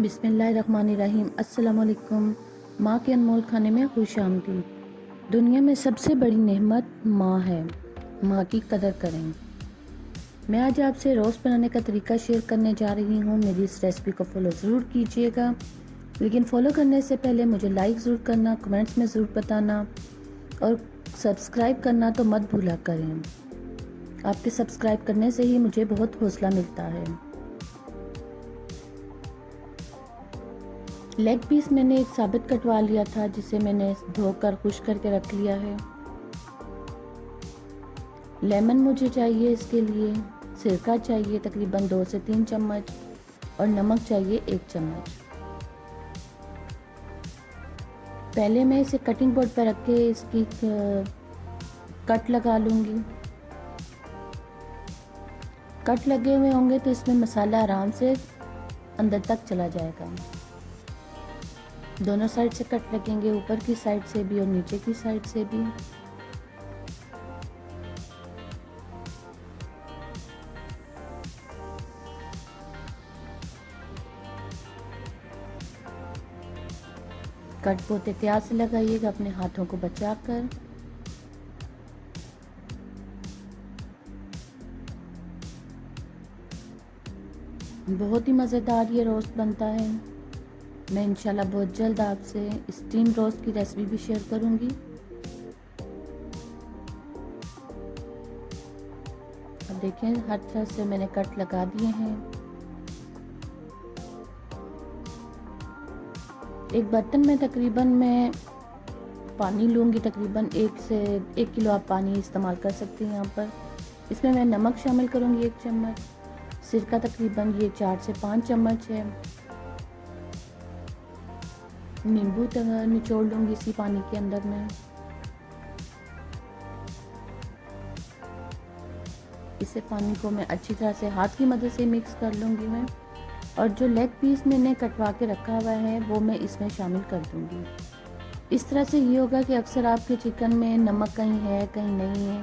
बिस्मिल्लाहिर्रहमानिर्रहीम। अस्सलामुअलैकुम। माँ के अनमोल खाने में खुश आमदीद। दुनिया में सबसे बड़ी नेमत माँ है। माँ की कदर करें। मैं आज आपसे रोस्ट बनाने का तरीका शेयर करने जा रही हूँ। मेरी इस रेसिपी को फॉलो ज़रूर कीजिएगा, लेकिन फॉलो करने से पहले मुझे लाइक ज़रूर करना, कमेंट्स में ज़रूर बताना और सब्सक्राइब करना तो मत भूला करें। आपके सब्सक्राइब करने से ही मुझे बहुत हौसला मिलता है। लेग पीस मैंने एक साबित कटवा लिया था, जिसे मैंने धोकर खुश्क करके रख लिया है। लेमन मुझे चाहिए इसके लिए, सिरका चाहिए तकरीबन 2 से 3 चम्मच और नमक चाहिए 1 चम्मच। पहले मैं इसे कटिंग बोर्ड पर रख के इसकी कट लगा लूँगी। कट लगे हुए होंगे तो इसमें मसाला आराम से अंदर तक चला जाएगा। दोनों साइड से कट लगेंगे, ऊपर की साइड से भी और नीचे की साइड से भी। कट बहुत एहतियात से लगाइएगा, अपने हाथों को बचाकर। बहुत ही मज़ेदार ये रोस्ट बनता है। मैं इंशाल्लाह बहुत जल्द आपसे स्टीम रोस्ट की रेसिपी भी शेयर करूंगी। अब देखें, हर तरह से मैंने कट लगा दिए हैं। एक बर्तन में तकरीबन मैं पानी लूँगी, तकरीबन 1 किलो आप पानी इस्तेमाल कर सकते हैं यहाँ पर। इसमें मैं नमक शामिल करूँगी 1 चम्मच, सिरका तकरीबन ये 4 से 5 चम्मच है। नींबू निचोड़ लूँगी इसी पानी के अंदर में। इसे पानी को मैं अच्छी तरह से हाथ की मदद से मिक्स कर लूँगी मैं, और जो लेग पीस मैंने कटवा के रखा हुआ है वो मैं इसमें शामिल कर दूँगी। इस तरह से ये होगा कि अक्सर आपके चिकन में नमक कहीं है कहीं नहीं है,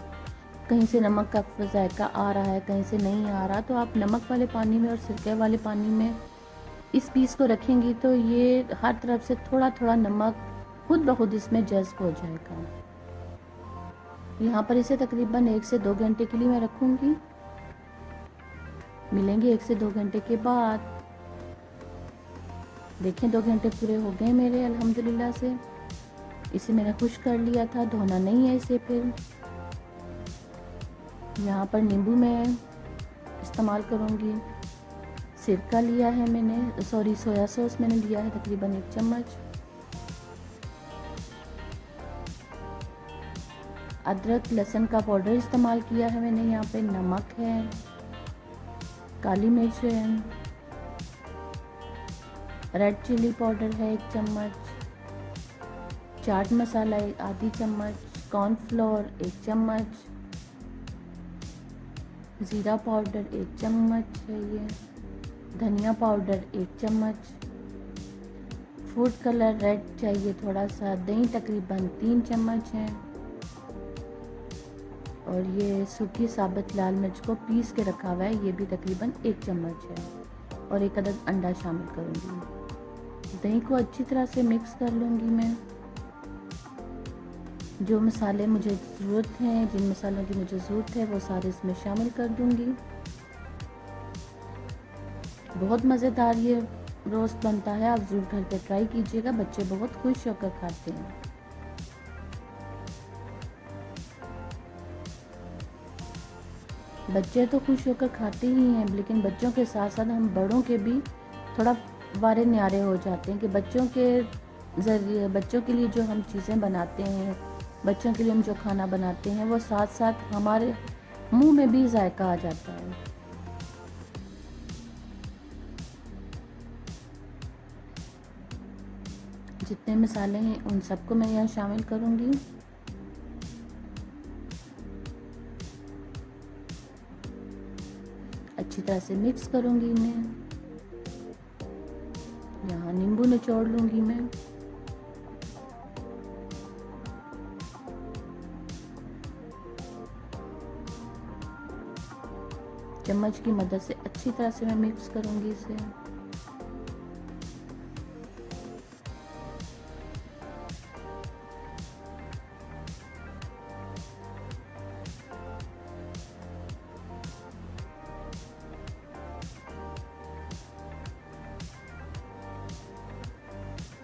कहीं से नमक का जायका आ रहा है कहीं से नहीं आ रहा, तो आप नमक वाले पानी में और सिरके वाले पानी में इस पीस को रखेंगी तो ये हर तरफ से थोड़ा थोड़ा नमक खुद ब खुद इसमें जज्ब हो जाएगा। यहाँ पर इसे तकरीबन 1 से 2 घंटे के लिए मैं रखूँगी। मिलेंगे 1 से 2 घंटे के बाद। देखें 2 घंटे पूरे हो गए मेरे अल्हम्दुलिल्लाह से। इसे मैंने खुश्क कर लिया था, धोना नहीं है इसे। फिर यहाँ पर नींबू मैं इस्तेमाल करूँगी। सिरका लिया है मैंने, सोया सॉस मैंने लिया है तकरीबन 1 चम्मच। अदरक लहसुन का पाउडर इस्तेमाल किया है मैंने यहाँ पे। नमक है, काली मिर्च है, रेड चिली पाउडर है 1 चम्मच, चाट मसाला आधी चम्मच, कॉर्नफ्लोर 1 चम्मच, ज़ीरा पाउडर 1 चम्मच है ये, धनिया पाउडर 1 चम्मच, फूड कलर रेड चाहिए थोड़ा सा, दही तकरीबन 3 चम्मच है, और ये सूखी साबित लाल मिर्च को पीस के रखा हुआ है, ये भी तकरीबन 1 चम्मच है, और 1 अदद अंडा शामिल करूँगी। दही को अच्छी तरह से मिक्स कर लूँगी मैं। जो मसाले मुझे ज़रूरत हैं, जिन मसालों की मुझे ज़रूरत है वो सारे इसमें शामिल कर दूँगी। बहुत मज़ेदार ये रोस्ट बनता है, आप ज़रूर घर पे ट्राई कीजिएगा। बच्चे बहुत खुश होकर खाते हैं। बच्चे तो खुश होकर खाते ही हैं, लेकिन बच्चों के साथ साथ हम बड़ों के भी थोड़ा वारे न्यारे हो जाते हैं कि बच्चों के ज़रिए, बच्चों के लिए जो हम चीज़ें बनाते हैं, बच्चों के लिए हम जो खाना बनाते हैं, वो साथ साथ हमारे मुंह में भी जायका आ जाता है। जितने मसाले हैं उन सबको मैं यहाँ शामिल करूँगी। अच्छी तरह से मिक्स करूँगी इन्हें। यहाँ नींबू निचोड़ लूँगी मैं। चम्मच की मदद से अच्छी तरह से मैं मिक्स करूँगी इसे।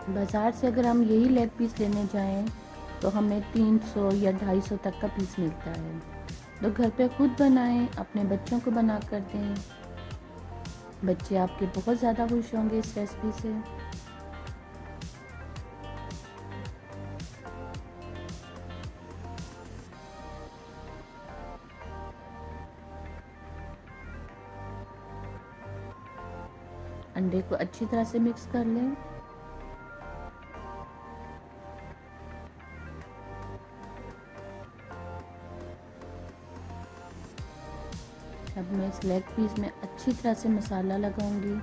बाज़ार से अगर हम यही लेग पीस लेने जाएं तो हमें 300 या 250 तक का पीस मिलता है। तो घर पे खुद बनाएं, अपने बच्चों को बना कर दें। बच्चे आपके बहुत ज़्यादा खुश होंगे इस रेसिपी से। अंडे को अच्छी तरह से मिक्स कर लें। अब मैं इस लेग पीस में अच्छी तरह से मसाला लगाऊंगी।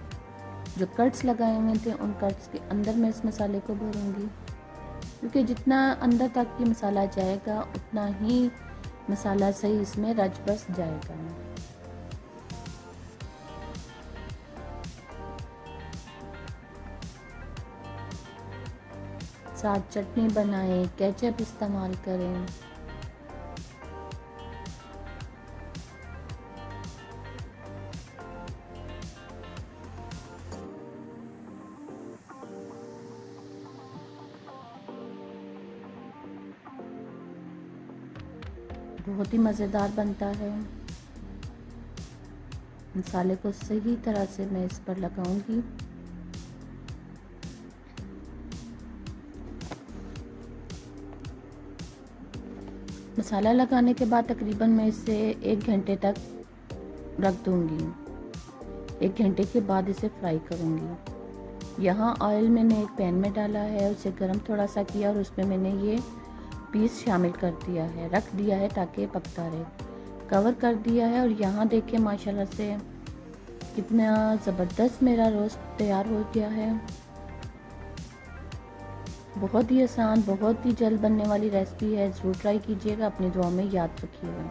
जो कट्स लगाए हुए थे उन कट्स के अंदर मैं इस मसाले को भरूंगी, क्योंकि जितना अंदर तक ये मसाला जाएगा उतना ही मसाला सही इसमें रच बस जाएगा। साथ चटनी बनाएं, केचप इस्तेमाल करें। बहुत ही मज़ेदार बनता है। मसाले को सही तरह से मैं इस पर लगाऊंगी। मसाला लगाने के बाद तकरीबन मैं इसे 1 घंटे तक रख दूंगी। 1 घंटे के बाद इसे फ्राई करूंगी। यहाँ ऑयल मैंने एक पैन में डाला है, उसे गर्म थोड़ा सा किया और उसमें मैंने ये पीस शामिल कर दिया है, रख दिया है ताकि पकता रहे। कवर कर दिया है और यहाँ देखिए माशाल्लाह से कितना ज़बरदस्त मेरा रोस्ट तैयार हो गया है। बहुत ही आसान, बहुत ही जल्द बनने वाली रेसिपी है। ज़रूर ट्राई कीजिएगा, अपनी दुआ में याद रखिएगा।